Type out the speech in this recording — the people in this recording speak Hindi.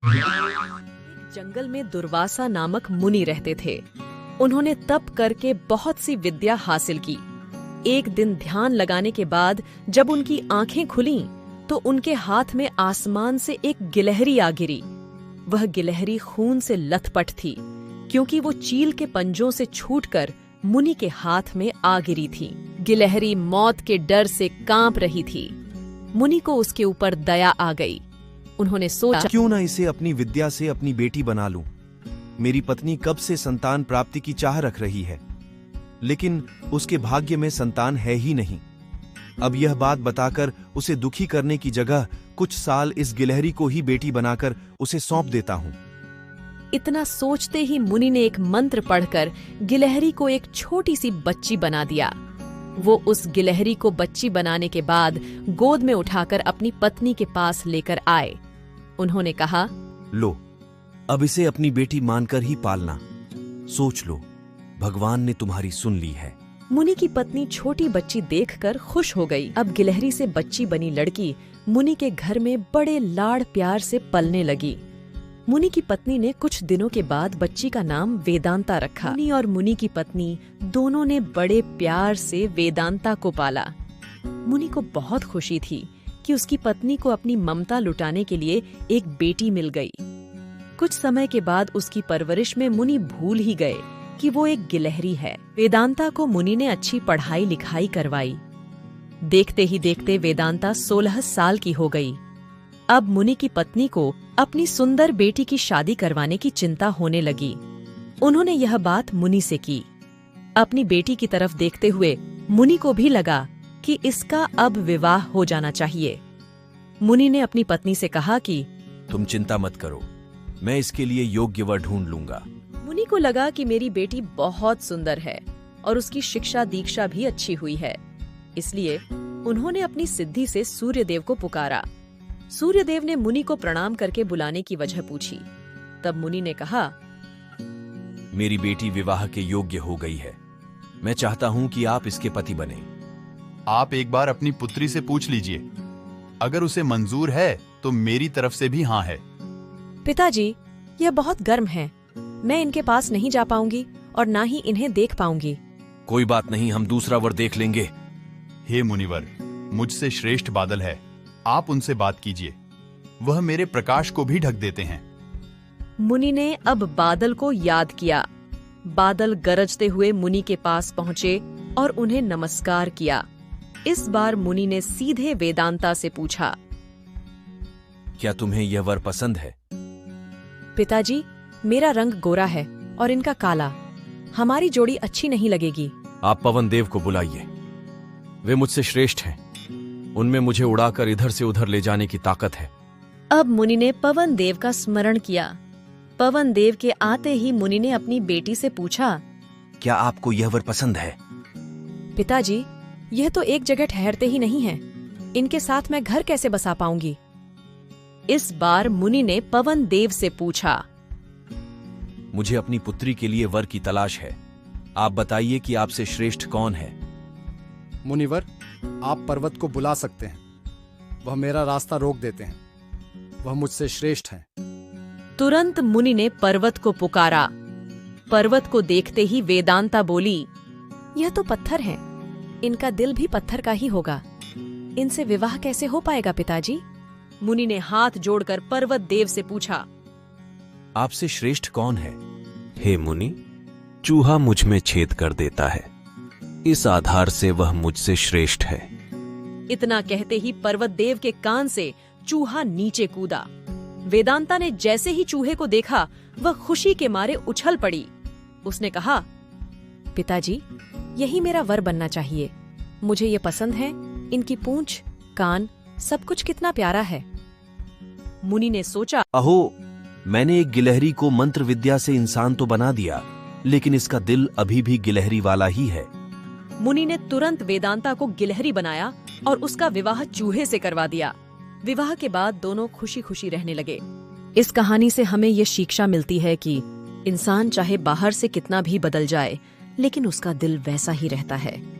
जंगल में दुर्वासा नामक मुनि रहते थे। उन्होंने तप करके बहुत सी विद्या हासिल की। एक दिन ध्यान लगाने के बाद जब उनकी आंखें खुलीं, तो उनके हाथ में आसमान से एक गिलहरी आ गिरी। वह गिलहरी खून से लथपथ थी, क्योंकि वो चील के पंजों से छूटकर मुनि के हाथ में आ गिरी थी। गिलहरी मौत के डर से कांप रही थी। मुनि को उसके ऊपर दया आ गई। उन्होंने सोचा, क्यों न इसे अपनी विद्या से अपनी बेटी बना लूं। मेरी पत्नी कब से संतान प्राप्ति की चाह रख रही है, लेकिन उसके भाग्य में संतान है ही नहीं। अब यह बात बताकर उसे दुखी करने की जगह कुछ साल इस गिलहरी को ही बेटी बनाकर उसे सौंप देता हूं। इतना सोचते ही मुनि ने एक मंत्र पढ़कर गिलहरी को एक छोटी सी बच्ची बना दिया। वो उस गिलहरी को बच्ची बनाने के बाद गोद में उठाकर अपनी पत्नी के पास लेकर आए। उन्होंने कहा, लो, अब इसे अपनी बेटी मानकर ही पालना। सोच लो, भगवान ने तुम्हारी सुन ली है। मुनि की पत्नी छोटी बच्ची देखकर खुश हो गई। अब गिलहरी से बच्ची बनी लड़की मुनि के घर में बड़े लाड़ प्यार से पलने लगी। मुनि की पत्नी ने कुछ दिनों के बाद बच्ची का नाम वेदांता रखा। मुनि और मुनि की पत्नी दोनों ने बड़े प्यार से वेदांता को पाला। मुनि को बहुत खुशी थी कि उसकी पत्नी को अपनी ममता लुटाने के लिए एक बेटी मिल गई। कुछ समय के बाद उसकी परवरिश में मुनि भूल ही गए कि वो एक गिलहरी है। वेदांता को मुनि ने अच्छी पढ़ाई लिखाई करवाई। देखते ही देखते वेदांता 16 साल की हो गई। अब मुनि की पत्नी को अपनी सुंदर बेटी की शादी करवाने की चिंता होने लगी। उन्होंने यह बात मुनि से की। अपनी बेटी की तरफ देखते हुए मुनि को भी लगा कि इसका अब विवाह हो जाना चाहिए। मुनि ने अपनी पत्नी से कहा कि तुम चिंता मत करो, मैं इसके लिए योग्य वर ढूंढ लूंगा। मुनि को लगा कि मेरी बेटी बहुत सुंदर है और उसकी शिक्षा दीक्षा भी अच्छी हुई है। इसलिए उन्होंने अपनी सिद्धि से सूर्यदेव को पुकारा। सूर्यदेव ने मुनि को प्रणाम करके बुलाने की वजह पूछी। तब मुनि ने कहा, मेरी बेटी विवाह के योग्य हो गई है। मैं चाहता हूं कि आप इसके पति बने। आप एक बार अपनी पुत्री से पूछ लीजिए। अगर उसे मंजूर है तो मेरी तरफ से भी हाँ है। पिताजी, यह बहुत गर्म है। मैं इनके पास नहीं जा पाऊंगी और ना ही इन्हें देख पाऊंगी। कोई बात नहीं, हम दूसरा वर देख लेंगे। हे मुनिवर, मुझसे श्रेष्ठ बादल है, आप उनसे बात कीजिए। वह मेरे प्रकाश को भी ढक देते हैं। मुनि ने अब बादल को याद किया। बादल गरजते हुए मुनि के पास पहुंचे और उन्हें नमस्कार किया। इस बार मुनि ने सीधे वेदांता से पूछा, क्या तुम्हें यह वर पसंद है? पिताजी, मेरा रंग गोरा है और इनका काला। हमारी जोड़ी अच्छी नहीं लगेगी। आप पवन देव को बुलाइए। वे मुझसे श्रेष्ठ हैं। उनमें मुझे उड़ाकर इधर से उधर ले जाने की ताकत है। अब मुनि ने पवन देव का स्मरण किया। पवन देव के आते ही मुनि ने अपनी बेटी से पूछा, क्या आपको यह वर पसंद है? पिताजी, यह तो एक जगह ठहरते ही नहीं है। इनके साथ मैं घर कैसे बसा पाऊंगी? इस बार मुनि ने पवन देव से पूछा, मुझे अपनी पुत्री के लिए वर की तलाश है। आप बताइए कि आपसे श्रेष्ठ कौन है? मुनिवर, आप पर्वत को बुला सकते हैं। वह मेरा रास्ता रोक देते हैं। वह मुझसे श्रेष्ठ हैं। तुरंत मुनि ने पर्वत को पुकारा। पर्वत को देखते ही वेदांता बोली, यह तो पत्थर हैं। इनका दिल भी पत्थर का ही होगा। इनसे विवाह कैसे हो पाएगा पिताजी? मुनि ने हाथ जोड़कर पर्वत देव से पूछा, आपसे श्रेष्ठ कौन है? हे मुनि, चूहा मुझ में छेद कर देता है। इस आधार से वह मुझसे श्रेष्ठ है। इतना कहते ही पर्वत देव के कान से चूहा नीचे कूदा। वेदांता ने जैसे ही चूहे को देखा, वह खुशी के मारे उछल पड़ी। उसने कहा, पिताजी, यही मेरा वर बनना चाहिए। मुझे ये पसंद है। इनकी पूंछ, कान, सब कुछ कितना प्यारा है। मुनि ने सोचा, अहो, मैंने एक गिलहरी को मंत्र विद्या से इंसान तो बना दिया, लेकिन इसका दिल अभी भी गिलहरी वाला ही है। मुनि ने तुरंत वेदांता को गिलहरी बनाया और उसका विवाह चूहे से करवा दिया। विवाह के बाद दोनों खुशी खुशी रहने लगे। इस कहानी से हमें ये शिक्षा मिलती है कि इंसान चाहे बाहर से कितना भी बदल जाए, लेकिन उसका दिल वैसा ही रहता है।